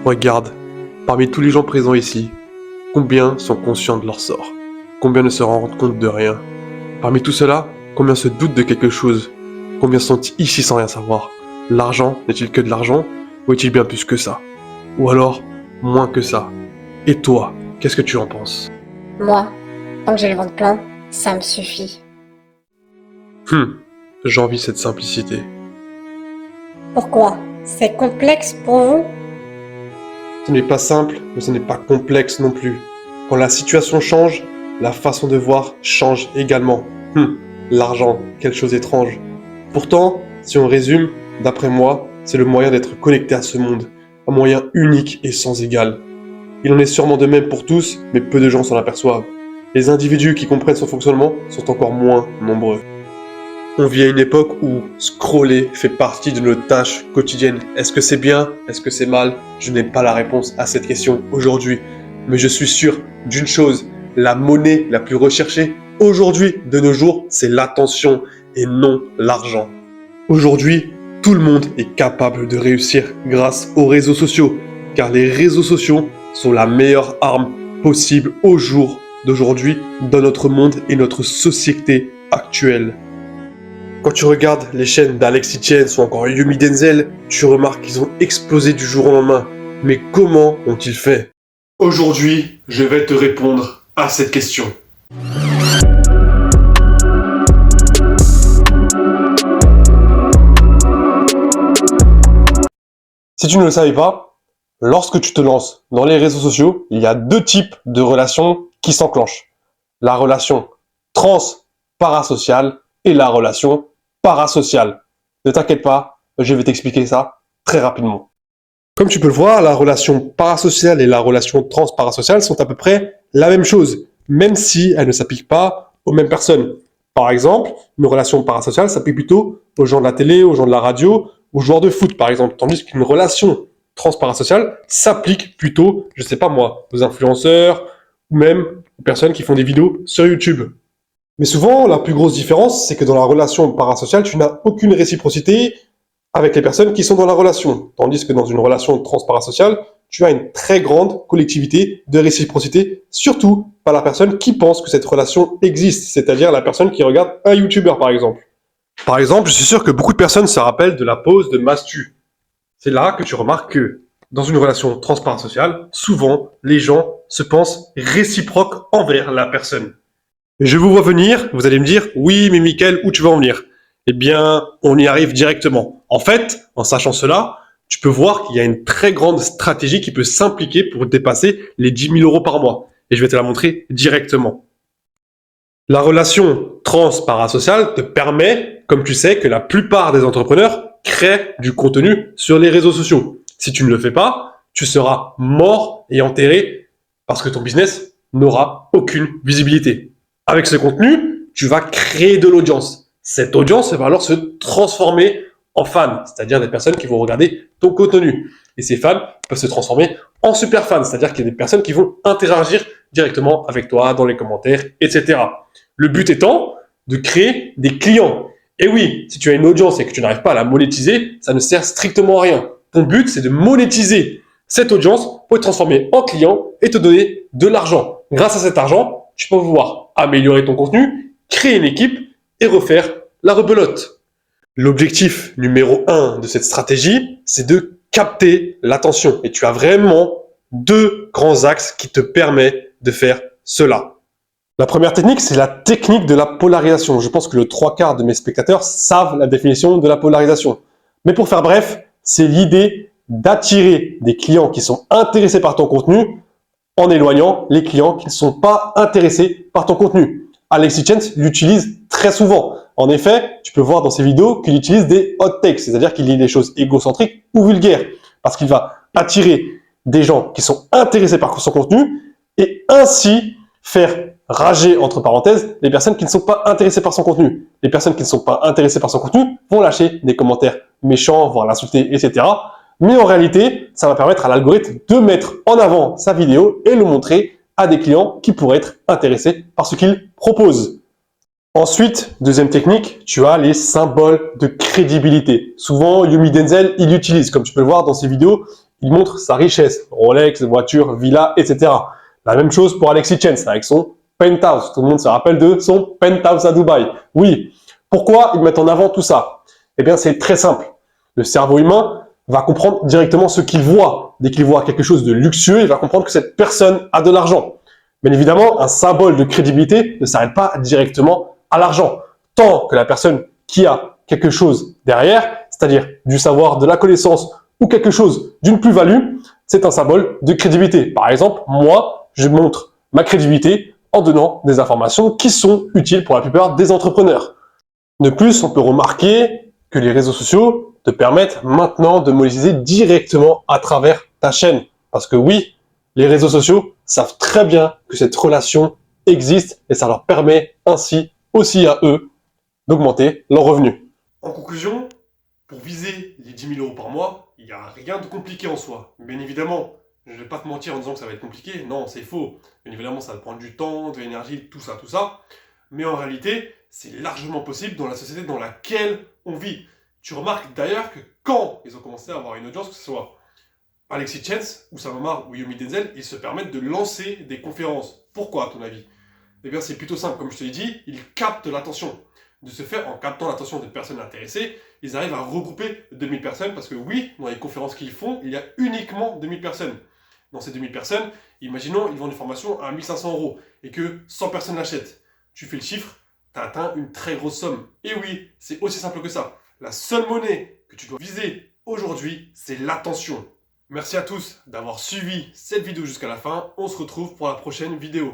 Regarde, parmi tous les gens présents ici, combien sont conscients de leur sort? Combien ne se rendent compte de rien? Parmi tout cela, combien se doutent de quelque chose? Combien sont ici sans rien savoir? L'argent n'est-il que de l'argent? Ou est-il bien plus que ça? Ou alors, moins que ça? Et toi, qu'est-ce que tu en penses? Moi, tant que j'ai le ventre plein, ça me suffit. J'envie cette simplicité. Pourquoi? C'est complexe pour vous? Ce n'est pas simple, mais ce n'est pas complexe non plus. Quand la situation change, la façon de voir change également. L'argent, quelle chose étrange. Pourtant, si on résume, d'après moi, c'est le moyen d'être connecté à ce monde. Un moyen unique et sans égal. Il en est sûrement de même pour tous, mais peu de gens s'en aperçoivent. Les individus qui comprennent son fonctionnement sont encore moins nombreux. On vit à une époque où scroller fait partie de nos tâches quotidiennes. Est-ce que c'est bien? Est-ce que c'est mal? Je n'ai pas la réponse à cette question aujourd'hui. Mais je suis sûr d'une chose, la monnaie la plus recherchée aujourd'hui, de nos jours, c'est l'attention et non l'argent. Aujourd'hui, tout le monde est capable de réussir grâce aux réseaux sociaux, car les réseaux sociaux sont la meilleure arme possible au jour d'aujourd'hui dans notre monde et notre société actuelle. Quand tu regardes les chaînes d'Alexis Tiens ou encore Yumi Denzel, tu remarques qu'ils ont explosé du jour au lendemain. Mais comment ont-ils fait? Aujourd'hui, je vais te répondre à cette question. Si tu ne le savais pas, lorsque tu te lances dans les réseaux sociaux, il y a deux types de relations qui s'enclenchent. La relation trans-parasociale et la relation parasociale. Ne t'inquiète pas, je vais t'expliquer ça très rapidement. Comme tu peux le voir, la relation parasociale et la relation trans-parasociale sont à peu près la même chose, même si elles ne s'appliquent pas aux mêmes personnes. Par exemple, une relation parasociale s'applique plutôt aux gens de la télé, aux gens de la radio, aux joueurs de foot par exemple, tandis qu'une relation trans-parasociale s'applique plutôt, je sais pas moi, aux influenceurs ou même aux personnes qui font des vidéos sur YouTube. Mais souvent, la plus grosse différence, c'est que dans la relation parasociale, tu n'as aucune réciprocité avec les personnes qui sont dans la relation. Tandis que dans une relation transparasociale, tu as une très grande collectivité de réciprocité, surtout par la personne qui pense que cette relation existe, c'est-à-dire la personne qui regarde un YouTuber par exemple. Par exemple, je suis sûr que beaucoup de personnes se rappellent de la pause de Mastu. C'est là que tu remarques que dans une relation transparasociale, souvent, les gens se pensent réciproques envers la personne. Je vous vois venir, vous allez me dire, oui, mais Mickaël, où tu veux en venir? Eh bien, on y arrive directement. En fait, en sachant cela, tu peux voir qu'il y a une très grande stratégie qui peut s'impliquer pour dépasser les 10 000 euros par mois. Et je vais te la montrer directement. La relation trans-parasociale te permet, comme tu sais, que la plupart des entrepreneurs créent du contenu sur les réseaux sociaux. Si tu ne le fais pas, tu seras mort et enterré parce que ton business n'aura aucune visibilité. Avec ce contenu, tu vas créer de l'audience. Cette audience va alors se transformer en fans, c'est-à-dire des personnes qui vont regarder ton contenu. Et ces fans peuvent se transformer en super fans, c'est-à-dire qu'il y a des personnes qui vont interagir directement avec toi dans les commentaires, etc. Le but étant de créer des clients. Et oui, si tu as une audience et que tu n'arrives pas à la monétiser, ça ne sert strictement à rien. Ton but, c'est de monétiser cette audience pour te transformer en client et te donner de l'argent. Grâce à cet argent, tu peux pouvoir améliorer ton contenu, créer une équipe et refaire la rebelote. L'objectif numéro 1 de cette stratégie, c'est de capter l'attention. Et tu as vraiment deux grands axes qui te permettent de faire cela. La première technique, c'est la technique de la polarisation. Je pense que le 3/4 de mes spectateurs savent la définition de la polarisation. Mais pour faire bref, c'est l'idée d'attirer des clients qui sont intéressés par ton contenu en éloignant les clients qui ne sont pas intéressés par ton contenu. Alexis Tiens l'utilise très souvent. En effet, tu peux voir dans ses vidéos qu'il utilise des hot takes, c'est-à-dire qu'il dit des choses égocentriques ou vulgaires, parce qu'il va attirer des gens qui sont intéressés par son contenu et ainsi faire rager, entre parenthèses, les personnes qui ne sont pas intéressées par son contenu. Les personnes qui ne sont pas intéressées par son contenu vont lâcher des commentaires méchants, voire l'insulter, etc. Mais en réalité, ça va permettre à l'algorithme de mettre en avant sa vidéo et le montrer à des clients qui pourraient être intéressés par ce qu'il propose. Ensuite, deuxième technique, tu as les symboles de crédibilité. Souvent, Yumi Denzel, il l'utilise. Comme tu peux le voir dans ses vidéos, il montre sa richesse. Rolex, voiture, villa, etc. La même chose pour Alexis Chance avec son penthouse. Tout le monde se rappelle de son penthouse à Dubaï. Oui. Pourquoi ils mettent en avant tout ça? Eh bien, c'est très simple. Le cerveau humain va comprendre directement ce qu'il voit. Dès qu'il voit quelque chose de luxueux, il va comprendre que cette personne a de l'argent. Bien évidemment, un symbole de crédibilité ne s'arrête pas directement à l'argent. Tant que la personne qui a quelque chose derrière, c'est-à-dire du savoir, de la connaissance ou quelque chose d'une plus-value, c'est un symbole de crédibilité. Par exemple, moi, je montre ma crédibilité en donnant des informations qui sont utiles pour la plupart des entrepreneurs. De plus, on peut remarquer que les réseaux sociaux te permettent maintenant de monétiser directement à travers ta chaîne. Parce que oui, les réseaux sociaux savent très bien que cette relation existe et ça leur permet ainsi aussi à eux d'augmenter leurs revenus. En conclusion, pour viser les 10 000 € par mois, il n'y a rien de compliqué en soi. Bien évidemment, je ne vais pas te mentir en disant que ça va être compliqué. Non, c'est faux. Bien évidemment, ça va prendre du temps, de l'énergie, tout ça, tout ça. Mais en réalité, c'est largement possible dans la société dans laquelle on vit. Tu remarques d'ailleurs que quand ils ont commencé à avoir une audience, que ce soit Alexis Chance, Oussama Mar ou Yomi Denzel, ils se permettent de lancer des conférences. Pourquoi, à ton avis? Eh bien, c'est plutôt simple. Comme je te l'ai dit, ils captent l'attention. De ce fait, en captant l'attention des personnes intéressées, ils arrivent à regrouper 2000 personnes parce que oui, dans les conférences qu'ils font, il y a uniquement 2000 personnes. Dans ces 2000 personnes, imaginons, ils vendent une formation à 1500 € et que 100 personnes l'achètent. Tu fais le chiffre, tu as atteint une très grosse somme. Et oui, c'est aussi simple que ça. La seule monnaie que tu dois viser aujourd'hui, c'est l'attention. Merci à tous d'avoir suivi cette vidéo jusqu'à la fin. On se retrouve pour la prochaine vidéo.